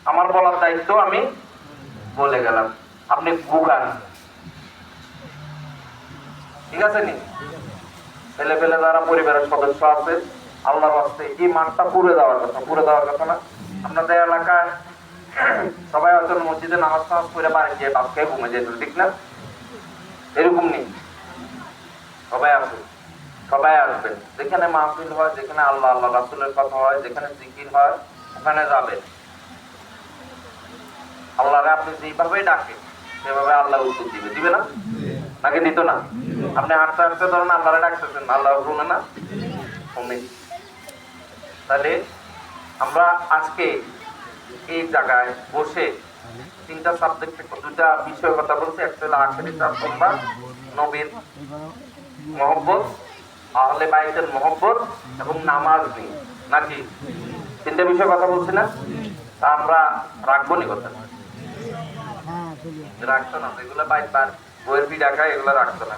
আমার বলার দায়িত্ব আমি বলে গেলাম, আপনি গুগান, ঠিক আছে নি? ছেলে পেলে যারা পরিবারের সদস্য আছে, আল্লাহর রাস্তায় এই মাঠটা পুড়ে দেওয়ার কথা না? আপনাদের এলাকায় সবাই হয়তো মসজিদে নামাজ টামাজ পড়ে বাড়ি গিয়ে বাপ খেয়ে ঘুমে যেত, ঠিক না? এরকম নেই, সবাই আসবে যেখানে মাহফিল হয়, যেখানে আল্লাহ আল্লাহ রাসূলের কথা হয়, যেখানে জিকির হয়, ওখানে যাবেন। আল্লাহরে আপনি যেভাবে ডাকেন সেভাবে আল্লাহ উত্তর দিবে না? নাকি দিত না? আপনি হাঁটতে হাঁটতে ধরেন আল্লাহরে ডাকতেছেন, আল্লাহ শুনে না? শুনে। তাহলে আমরা আজকে এই জায়গায় বসে তিনটা সাবজেক্ট, দুটা বিষয়ের কথা বলছি। একটা হলো আখেরি চারতম্বা, নবীর মহব্বত, আহলে বাইতের মহব্বত এবং নামাজ নিয়ে, নাকি তিনটা বিষয় কথা বলছি না? তা আমরা রাখবো নি কথা? রাখতো না, এগুলো বাইবার বইয়ের পি ডাকা, এগুলো রাখতো না।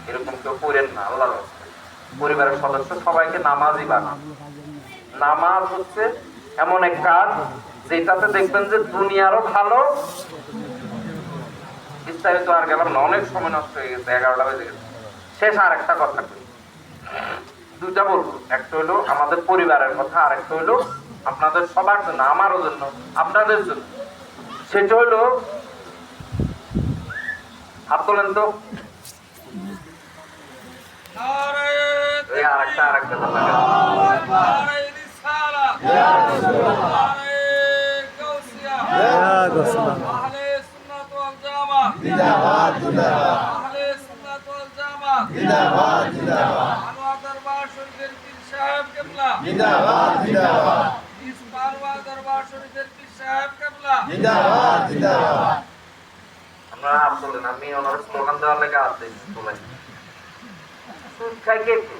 এরকম কেউ করেন না। আল্লাহর পরিবারের সদস্য সবাইকে নামাজই বানান। নামাজ হচ্ছে এমন এক কাজ যেটাতে দেখবেন যে দুনিয়ারও ভালো। বিস্তারিত আর গেলাম না, অনেক সময় নষ্ট হয়ে গেছে, 11টা বেজে গেছে। শেষ আর একটা কথা করি, দুইটা বলবো। একটা হলো আমাদের পরিবারের কথা, আর একটা হলো আপনাদের সবার জন্য, আমারও জন্য, আপনাদের জন্য। সেটা হলো, হাত তোলেন তো। আরেকটা আপনারা হাত তোলেন, আমি ওনার স্লোগান দেওয়ার লেগে হাত দিই। তোলেন। সুদ খায় কে কে?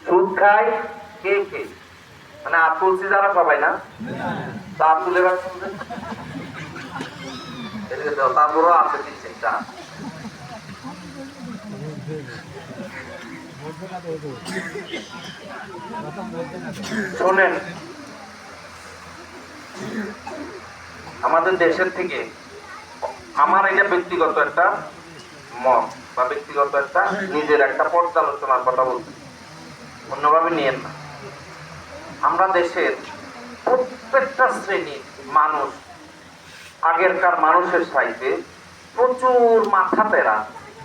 সুদ খায় কে কে? মানে হাত তুলছি যারা সবাই না? তা হাত তুলে রাখছেন, তারপরও আছে তিনটা। শোনেন, আমাদের দেশের থেকে, আমার এটা ব্যক্তিগত একটা মত বা ব্যক্তিগত একটা নিজের একটা পর্যালোচনার কথা বলছি, অন্যভাবে নিয়েন না। আমরা দেশের প্রত্যেকটা শ্রেণীর মানুষ আগেরকার মানুষের সাইতে প্রচুর মাথা তেরা,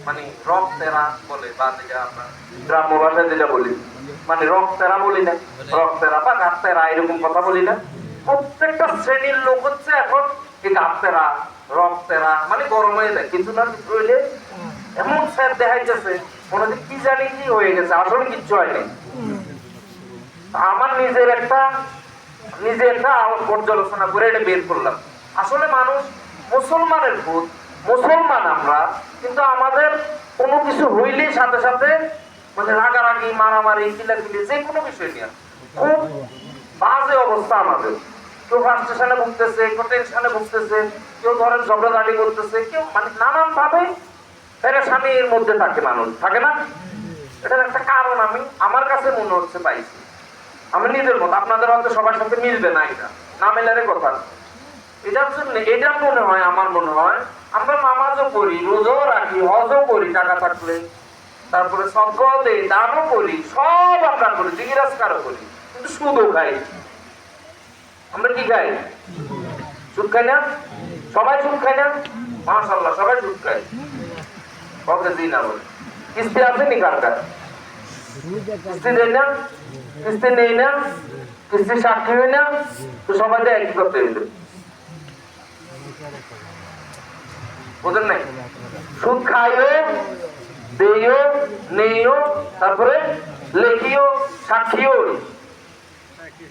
মানে রক তেরা বলে, বা যেটা আমরা গ্রাম্য ভাষায় যেটা বলি, মানে রক তেরা বলি না, রক তেরা বা গাছ তেরা এরকম কথা বলি না। প্রত্যেকটা শ্রেণীর লোক হচ্ছে এখন এই গাছ তেরা, রক তেরা, মানে গরম হয়ে যায় কিছু না কিছু হইলে এমন স্যার দেখাইতেছে মনে হচ্ছে কি জানি কি হয়ে গেছে, আসলে কিচ্ছু হয়নি। আমার নিজে একটা পর্যালোচনা করে এটা বের করলাম। আসলে মানুষ মুসলমানের ভূত, মুসলমান আমরা, কিন্তু আমাদের কোনো কিছু হইলেই সাথে সাথে মানে রাগারাগি, মারামারি, কিলাকিলি, যে কোনো বিষয় নিয়ে খুব বাজে অবস্থা আমাদের। কেউ ফ্রাস্ট্রেশনে ভুগতেছে, কেউ টেনশনে ভুগতেছে, কেউ ধরেন ঝগড়াঝাটি করতেছে, কেউ মানে নানান ভাবে পেরেশানির মধ্যে থাকে মানুষ, থাকে না? এটার একটা কারণ আমি আমার কাছে মনে হচ্ছে পাইছি, আমি নিজের মত, আপনাদের হয়তো সবার সাথে মিলবে না, এটা না মেলারে কথা। এটার জন্য এটা মনে হয়, আমার মনে হয় আমরা নামাজও পড়ি, রোজাও রাখি, হজও করি টাকা থাকলে, তারপরে সদকাও দেই, দানও করি, সব আমরা করি, জিজ্ঞাসকারও করি, কিন্তু সুদও খাই। আমরা কি খাই? সুদ খাই না? সবাই সুদ খাই না? মাশাআল্লাহ, সবাই সুদ খাই। কবে দিই না বলে কিস্তি আছে নি কার কার? কিস্তি দেয় না, কিস্তি নেই না, কিস্তি সাক্ষী হয় না, তো সবাই একই করতে হইলো, বুঝেন নাই? সুদ খাইও, দেইও, নেইও, তারপরে লেখিও, সাক্ষীও,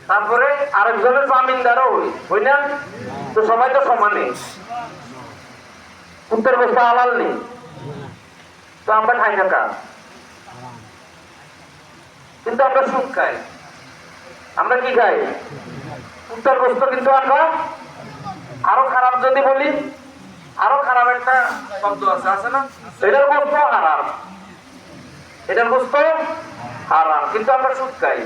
তারপরে আরেকজনের জামিনদারও হই না, তো সবাই তো সমানে, উত্তর বস্তা হালাল নেই, তো আমরা খাই না কাজ, কিন্তু আমরা সুদ খাই। আমরা কি খাই? উত্তর বস্ত। কিন্তু আমরা আরো খারাপ যদি বলি, আরো খারাপ একটা শব্দ আছে, আছে না? এটার গোস্ত হারাম, এটার গোস্ত হারাম, কিন্তু আমরা সুদ খাই।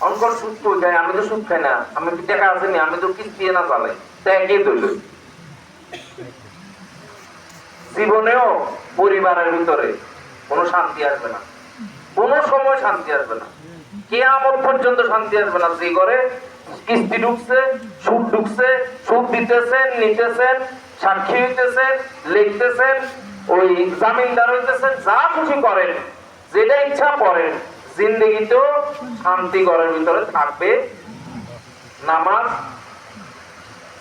অঙ্কর সুদ কই খাই? আমি তো সুদ খাই না, আমি কি টাকা আছে নি? আমি তো কিস্তি না চালাই, ত্যাগে দইল। জীবনেও পরিবারের ভিতরে কোনো শান্তি আসবে না, কোনো সময় শান্তি আসবে না, কিয়ামত পর্যন্ত শান্তি আসবে না। যে ঘরে কিস্তি ঢুকছে, সুদ ঢুকছে, সুদ দিতেছেন, নিতেছেন, সাক্ষী হইতেছেন, লিখতেছেন, ওই জামিনদার হইতেছেন, যা খুশি করেন, যেটা ইচ্ছা করেন, জিন্দগিতেও শান্তি ঘরের ভিতরে থাকবে। নামাজ